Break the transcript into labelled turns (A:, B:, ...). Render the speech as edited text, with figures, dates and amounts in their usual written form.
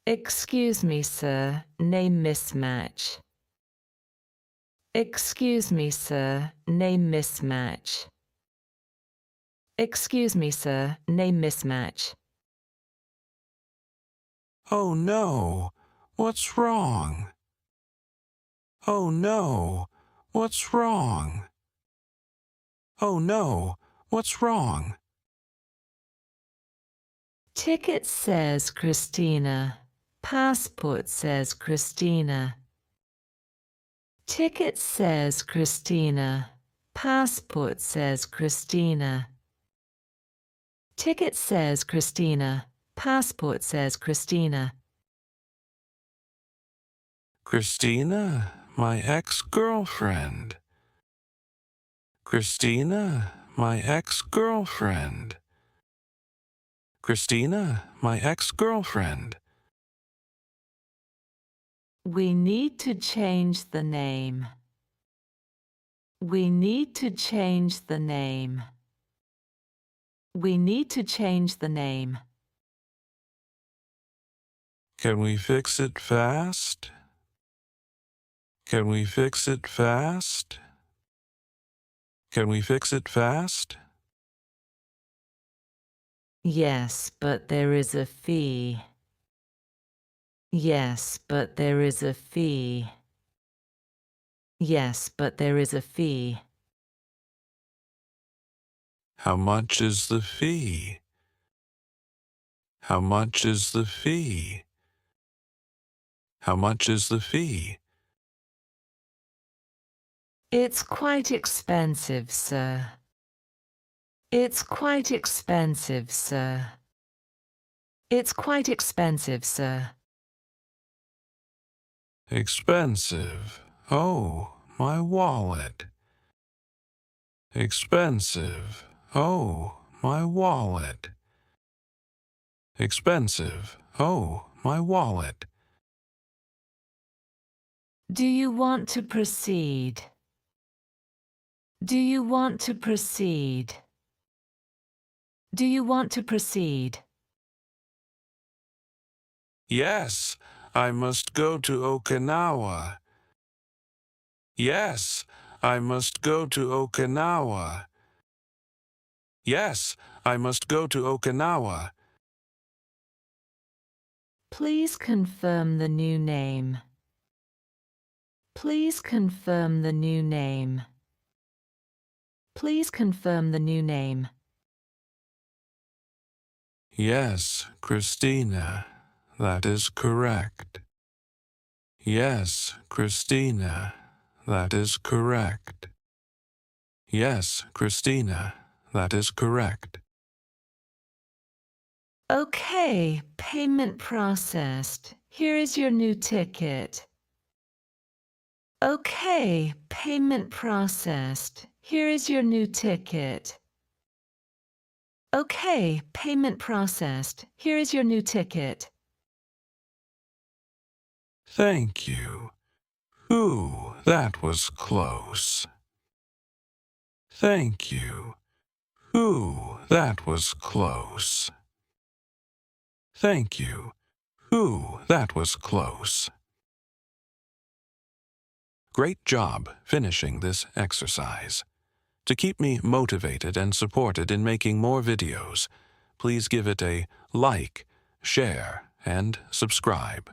A: Excuse me, sir. Name mismatch. Excuse me, sir. Name mismatch. Excuse me, sir. Name mismatch.
B: Oh no, what's wrong? Oh no, what's wrong? Oh no, what's wrong?
A: Ticket says Christina. Passport says Christina. Ticket says Christina. Passport says Christina. Ticket says Christina. Passport says Christina.
B: Christina, my ex-girlfriend. Christina, my ex-girlfriend. Christina, my ex-girlfriend.
A: We need to change the name. We need to change the name. We need to change the name.
B: Can we fix it fast? Can we fix it fast? Can we fix it fast?
A: Yes, but there is a fee. Yes, but there is a fee. Yes, but there is a fee.
B: How much is the fee? How much is the fee? How much is the fee?
A: It's quite expensive, sir. It's quite expensive, sir. It's quite expensive, sir.
B: Expensive. Oh, my wallet. Expensive. Oh, my wallet. Expensive. Oh, my wallet.
A: Do you want to proceed? Do you want to proceed? Do you want to proceed?
B: Yes, I must go to Okinawa. Yes, I must go to Okinawa. Yes, I must go to Okinawa.
A: Please confirm the new name. Please confirm the new name. Please confirm the new name.
B: Yes, Christina, that is correct. Yes, Christina, that is correct. Yes, Christina, that is correct.
A: Okay, payment processed. Here is your new ticket. Okay, payment processed. Here is your new ticket. Okay, payment processed. Here is your new ticket.
B: Thank you. Ooh, that was close. Thank you. Ooh, that was close. Thank you. Ooh, that was close. Great job finishing this exercise. To keep me motivated and supported in making more videos, please give it a like, share, and subscribe.